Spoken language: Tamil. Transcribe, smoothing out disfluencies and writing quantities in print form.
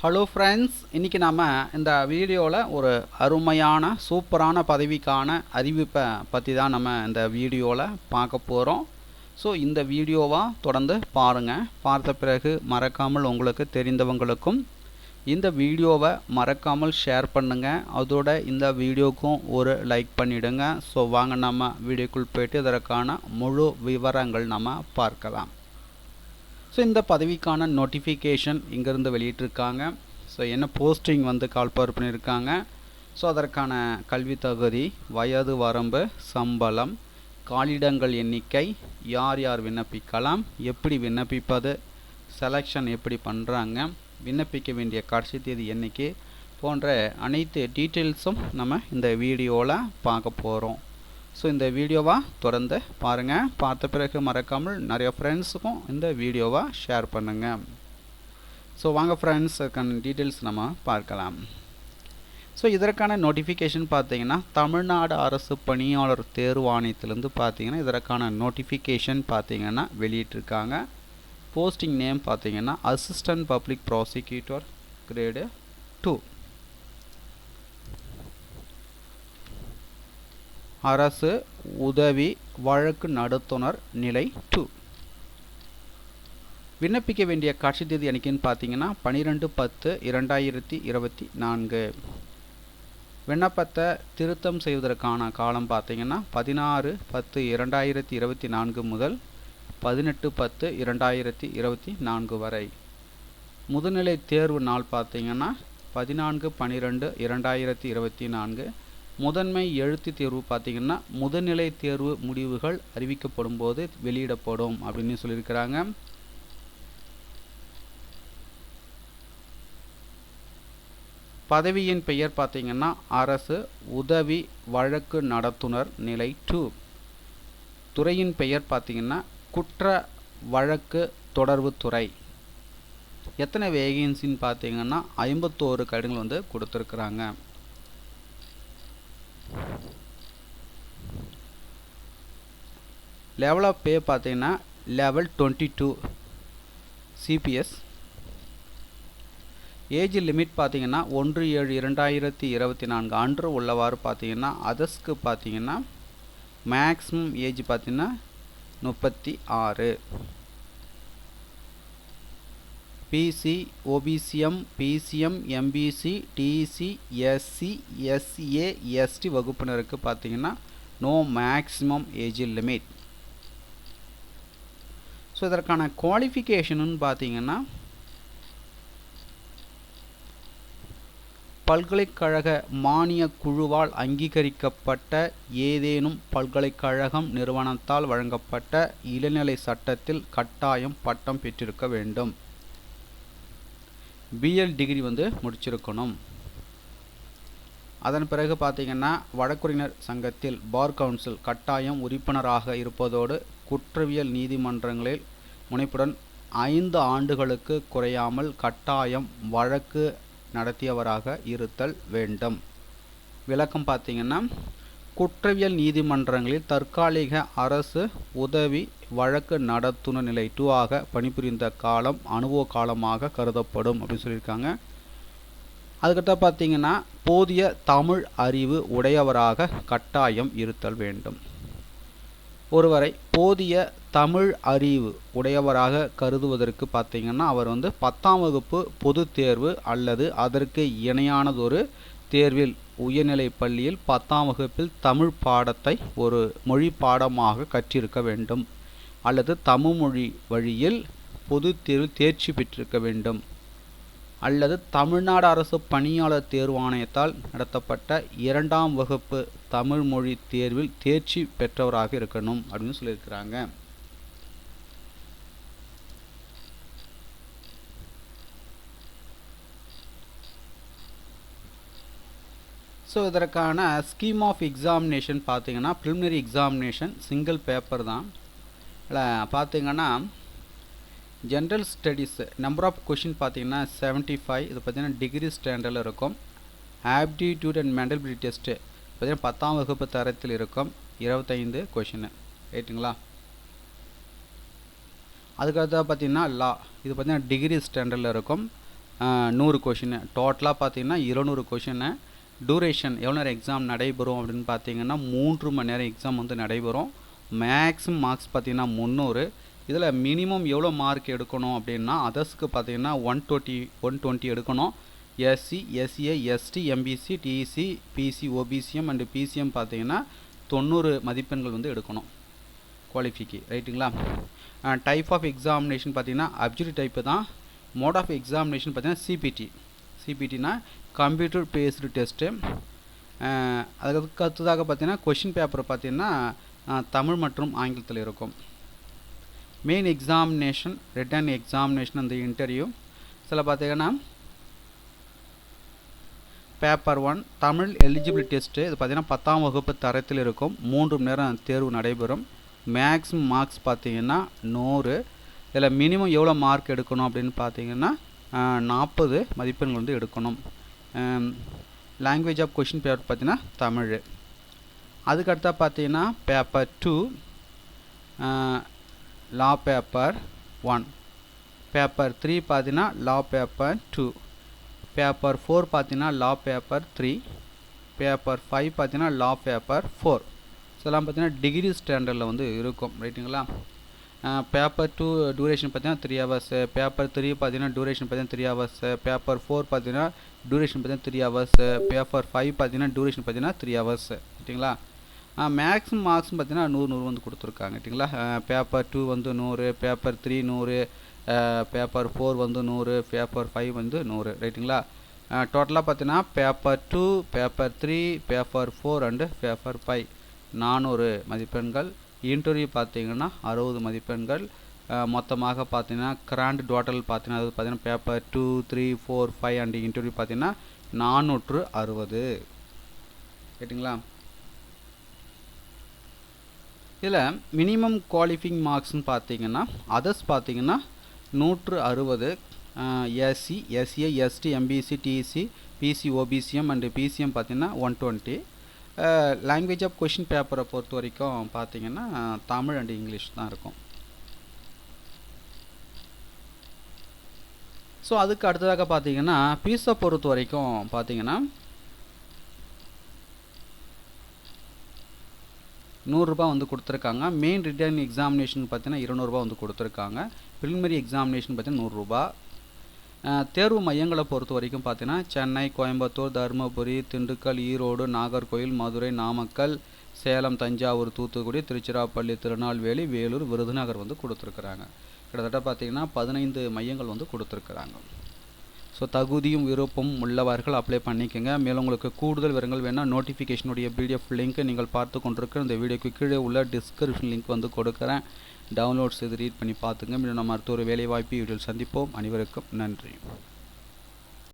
ஹலோ ஃப்ரெண்ட்ஸ், இன்றைக்கி நாம் இந்த வீடியோவில் ஒரு அருமையான சூப்பரான பதவிக்கான அறிவிப்பை பற்றி தான் நம்ம இந்த வீடியோவில் பார்க்க போகிறோம். ஸோ இந்த வீடியோவை தொடர்ந்து பாருங்கள். பார்த்த பிறகு மறக்காமல் உங்களுக்கு தெரிந்தவங்களுக்கும் இந்த வீடியோவை மறக்காமல் ஷேர் பண்ணுங்கள். அதோட இந்த வீடியோக்கும் ஒரு லைக் பண்ணிவிடுங்க. ஸோ வாங்க நம்ம வீடியோக்குள் போய்ட்டு இதற்கான முழு விவரங்கள் நம்ம பார்க்கலாம். ஸோ இந்த பதவிக்கான நோட்டிஃபிகேஷன் இங்கேருந்து வெளியிட்டிருக்காங்க. ஸோ என்ன போஸ்டிங் கால்பவர் பண்ணியிருக்காங்க. ஸோ அதற்கான கல்வி தகுதி, வயது வரம்பு, சம்பளம், காலிடங்கள் எண்ணிக்கை, யார் யார் விண்ணப்பிக்கலாம், எப்படி விண்ணப்பிப்பது, செலெக்ஷன் எப்படி பண்ணுறாங்க, விண்ணப்பிக்க வேண்டிய கடைசி தேதி என்னைக்கு போன்ற அனைத்து டீட்டெயில்ஸும் நம்ம இந்த வீடியோவில் பார்க்க போகிறோம். ஸோ இந்த வீடியோவை தொடர்ந்து பாருங்கள். பார்த்த பிறகு மறக்காமல் நிறைய ஃப்ரெண்ட்ஸுக்கும் இந்த வீடியோவை ஷேர் பண்ணுங்கள். ஸோ வாங்க ஃப்ரெண்ட்ஸ், அதுக்கான டீட்டெயில்ஸ் நம்ம பார்க்கலாம். ஸோ இதற்கான நோட்டிஃபிகேஷன் பார்த்தீங்கன்னா தமிழ்நாடு அரசு பணியாளர் தேர்வாணையத்திலேருந்து பார்த்தீங்கன்னா இதற்கான நோட்டிஃபிகேஷன் பார்த்தீங்கன்னா வெளியிட்டிருக்காங்க. போஸ்டிங் நேம் பார்த்தீங்கன்னா அசிஸ்டன்ட் பப்ளிக் ப்ராசிக்யூட்டர் கிரேடு 2, அரசு உதவி வழக்கு நடத்துனர் நிலை 2. விண்ணப்பிக்க வேண்டிய கடைசி தேதி என்னைக்குன்னு பார்த்தீங்கன்னா 12/10/2024. விண்ணப்பத்தை திருத்தம் செய்வதற்கான காலம் பார்த்தீங்கன்னா 16/10/2024 முதல் 18/10/2024 வரை. முதுநிலை தேர்வு நாள் பார்த்தீங்கன்னா 14/12/2024. முதன்மை எழுத்து தேர்வு பார்த்தீங்கன்னா முதுநிலை தேர்வு முடிவுகள் அறிவிக்கப்படும் போது வெளியிடப்படும் அப்படின்னு சொல்லியிருக்கிறாங்க. பதவியின் பெயர் பார்த்தீங்கன்னா அரசு உதவி வழக்கு நடத்துனர் நிலை 2. துறையின் பெயர் பார்த்தீங்கன்னா குற்ற வழக்கு தொடர்பு துறை. எத்தனை வேகன்சின்னு பார்த்தீங்கன்னா 51 கடிதங்கள் கொடுத்துருக்குறாங்க. லெவல் ஆஃப் பே பார்த்தீங்கன்னா லெவல் 22 சிபிஎஸ். ஏஜ் லிமிட் பார்த்தீங்கன்னா 1/7/2024 அன்று உள்ளவாறு பார்த்தீங்கன்னா அதர்ஸ்க்கு பார்த்தீங்கன்னா மேக்ஸிமம் ஏஜ் பார்த்தீங்கன்னா 36. BC, OBCM, BCM, MBC, DC, SC, SA, ST வகுப்பினருக்கு பார்த்தீங்கன்னா no maximum age limit. So இதற்கான குவாலிஃபிகேஷனுன்னு பார்த்தீங்கன்னா பல்கலைக்கழக மானிய குழுவால் அங்கீகரிக்கப்பட்ட ஏதேனும் பல்கலைக்கழகம் நிறுவனத்தால் வழங்கப்பட்ட இளநிலை சட்டத்தில் கட்டாயம் பட்டம் பெற்றிருக்க வேண்டும். பிஎல் டிகிரி முடிச்சிருக்கணும். அதன் பிறகு பார்த்தீங்கன்னா வழக்குரைஞர் சங்கத்தில் பார் கவுன்சில் கட்டாயம் உறுப்பினராக இருப்பதோடு குற்றவியல் நீதிமன்றங்களில் முனைப்புடன் 5 ஆண்டுகளுக்கு குறையாமல் கட்டாயம் வழக்கு நடத்தியவராக இருத்தல் வேண்டும். விளக்கம் பார்த்தீங்கன்னா குற்றவியல் நீதிமன்றங்களில் தற்காலிக அரசு உதவி வழக்கு நடத்துனர் நிலை 2 ஆக பணிபுரிந்த காலம் அனுபவ காலமாக கருதப்படும் அப்படின்னு சொல்லியிருக்காங்க. அதுக்கிட்ட பார்த்தீங்கன்னா போதிய தமிழ் அறிவு உடையவராக கட்டாயம் இருத்தல் வேண்டும். ஒருவரை போதிய தமிழ் அறிவு உடையவராக கருதுவதற்கு பார்த்தீங்கன்னா அவர் 10ஆம் வகுப்பு பொது தேர்வு அல்லது அதற்கு இணையானதொரு தேர்வில் உயர்நிலை பள்ளியில் 10ஆம் வகுப்பில் தமிழ் பாடத்தை ஒரு மொழி பாடமாக கற்றிருக்க வேண்டும் அல்லது தமிழ் மொழி வழியில் பொது தேர்வில் தேர்ச்சி பெற்றிருக்க வேண்டும் அல்லது தமிழ்நாடு அரசு பணியாளர் தேர்வாணையத்தால் நடத்தப்பட்ட 2ஆம் வகுப்பு தமிழ் மொழி தேர்வில் தேர்ச்சி பெற்றவராக இருக்கணும் அப்படின்னு சொல்லியிருக்கிறாங்க. ஸோ இதற்கான ஸ்கீம் ஆஃப் எக்ஸாமினேஷன் பார்த்தீங்கன்னா ப்ரிலிமினரி எக்ஸாமினேஷன் சிங்கிள் பேப்பர் தான். இதில் பார்த்தீங்கன்னா general studies number of question பார்த்தீங்கன்னா 75. இது பார்த்தீங்கன்னா டிகிரி ஸ்டாண்டர்டில் இருக்கும். ஆப்டிடியூட் அண்ட் மென்டபிலிட்டி டெஸ்ட்டு பார்த்தீங்கன்னா 10ஆம் வகுப்பு தரத்தில் இருக்கும். 25 கொஷின் ரைட்டுங்களா. அதுக்கடுத்து பார்த்தீங்கன்னா லா, இது பார்த்தீங்கன்னா டிகிரி ஸ்டாண்டர்டில் இருக்கும். 100 கொஷின். டோட்டலாக பார்த்தீங்கன்னா 200 கொஷின். டூரேஷன் எவ்வளோ நேரம் எக்ஸாம் நடைபெறும் அப்படின்னு பார்த்தீங்கன்னா 3 மணி நேரம் எக்ஸாம் வந்து நடைபெறும். மேக்ஸிமம் மார்க்ஸ் பார்த்தீங்கன்னா 300. இதில் மினிமம் எவ்வளோ மார்க் எடுக்கணும் அப்படின்னா அதர்ஸ்க்கு பார்த்தீங்கன்னா 120 எடுக்கணும். SC, SCA, ST, MBC, DC, BC, OBCM and BCM பார்த்தீங்கன்னா 90 மதிப்பெண்கள் வந்து எடுக்கணும் குவாலிஃபிக்கு. ரைட்டுங்களா? டைப் ஆஃப் எக்ஸாமினேஷன் பார்த்தீங்கன்னா அப்ஜெக்டிவ் டைப்பு தான். மோட் ஆஃப் எக்ஸாமினேஷன் பார்த்தீங்கன்னா சிபிடி. சிபிடினா கம்ப்யூட்டர் பேஸ்டு டெஸ்ட்டு. அதுக்கு அடுத்ததாக பார்த்தீங்கன்னா கொஷின் பேப்பர் பார்த்தீங்கன்னா தமிழ் மற்றும் ஆங்கிலத்தில் இருக்கும். மெயின் எக்ஸாமினேஷன், ரிட்டன் எக்ஸாமினேஷன் அந்த இன்டர்வியூ. சில பார்த்தீங்கன்னா பேப்பர் 1 தமிழ் எலிஜிபிள் டெஸ்ட்டு. இது பார்த்தீங்கன்னா 10ஆம் வகுப்பு தரத்தில் இருக்கும். 3 மணி நேரம் தேர்வு நடைபெறும். மேக்ஸிமம் மார்க்ஸ் பார்த்தீங்கன்னா 100. இதில் மினிமம் எவ்வளோ மார்க் எடுக்கணும் அப்படின்னு பார்த்தீங்கன்னா 40 மதிப்பெண்கள் வந்து எடுக்கணும். லாங்குவேஜ் ஆஃப் கொஷின் பேப்பர் பார்த்தீங்கன்னா தமிழ். அதுக்கடுத்தா பார்த்தீங்கன்னா பேப்பர் 2 லா பேப்பர் 1. பேப்பர் 3 பார்த்தீங்கன்னா லா பேப்பர் 2. பேப்பர் 4 பார்த்தீங்கன்னா லா பேப்பர் 3. பேப்பர் 5 பார்த்தீங்கன்னா லா பேப்பர் 4. இதெல்லாம் பார்த்தீங்கன்னா டிகிரி ஸ்டாண்டர்டில் வந்து இருக்கும். ரைட்டுங்களா? பேப்பர் 2 டூரேஷன் பார்த்தீங்கன்னா 3 hours. பேப்பர் 3 பார்த்தீங்கன்னா டூரேஷன் பார்த்தீங்கன்னா 3 hours. பேப்பர் 4 பார்த்தீங்கன்னா டூரேஷன் பார்த்தீங்கன்னா 3 hours. பேப்பர் 5 பார்த்தீங்கன்னா டூரேஷன் பார்த்தீங்கன்னா 3 hours. ரைட்டுங்களா? மேக்ஸிமம் மார்க்ஸ் பார்த்தீங்கன்னா 100 வந்து கொடுத்துருக்காங்க. ரைட்டுங்களா? பேப்பர் 2 வந்து 100, பேப்பர் 3 100, பேப்பர் 4 வந்து 100, பேப்பர் 5 வந்து 100. ரைட்டுங்களா? டோட்டலாக பார்த்தீங்கன்னா paper 2, paper 3, paper 4 and paper 5 400 மதிப்பெண்கள். இன்டர்வியூ பார்த்தீங்கன்னா 60 மதிப்பெண்கள். மொத்தமாக பார்த்தீங்கன்னா கிராண்ட் டோட்டல் பார்த்தீங்கன்னா அது பார்த்தீங்கன்னா பேப்பர் 2, 3, 4, 5 அண்டு இன்டர்வியூ பார்த்தீங்கன்னா 460. ரைட்டுங்களா? இதில் மினிமம் குவாலிஃபைங் மார்க்ஸ்னு பார்த்தீங்கன்னா அதர்ஸ் பார்த்தீங்கன்னா 160. SC, SCA, ST, MBC, DC, BC, OBCM and BCM பார்த்தீங்கன்னா 120. லாங்குவேஜ் ஆஃப் கொஷின் பேப்பரை பொறுத்த வரைக்கும் பார்த்தீங்கன்னா தமிழ் அண்டு இங்கிலீஷ் தான் இருக்கும். ஸோ அதுக்கு அடுத்ததாக பார்த்தீங்கன்னா ஃபீஸை பொறுத்த வரைக்கும் பார்த்தீங்கன்னா 100 ரூபாய் வந்து கொடுத்துருக்காங்க. மெயின் ரிட்டன் எக்ஸாமினேஷன் பார்த்தீங்கன்னா 200 ரூபாய் வந்து கொடுத்துருக்காங்க. ப்ரிலிமினரி எக்ஸாமினேஷன் பார்த்தீங்கன்னா 100 ரூபாய். தேர்வு மையங்களை பொறுத்த வரைக்கும் பார்த்தீங்கன்னா சென்னை, கோயம்புத்தூர், தருமபுரி, திண்டுக்கல், ஈரோடு, நாகர்கோயில், மதுரை, நாமக்கல், சேலம், தஞ்சாவூர், தூத்துக்குடி, திருச்சிராப்பள்ளி, திருநெல்வேலி, வேலூர், விருதுநகர் வந்து கொடுத்துருக்குறாங்க. கிட்டத்தட்ட பார்த்தீங்கன்னா 15 மையங்கள் வந்து கொடுத்துருக்குறாங்க. ஸோ தகுதியும் விருப்பமும் உள்ளவர்கள் அப்ளை பண்ணிக்கோங்க. மேலும் உங்களுக்கு கூடுதல் விவரங்கள் வேணால் நோட்டிஃபிகேஷனுடைய பிடிஎஃப் லிங்க் நீங்கள் பார்த்து கொண்டிருக்கிற இந்த வீடியோக்கு கீழே உள்ள டிஸ்கிரிப்ஷன் லிங்க் வந்து கொடுக்குறேன். டவுன்லோட் செய்து ரீட் பண்ணி பார்த்துங்க. மீண்டும் நம்ம அடுத்த ஒரு வேலைவாய்ப்பு வீடியோவில் சந்திப்போம். அனைவருக்கும் நன்றி.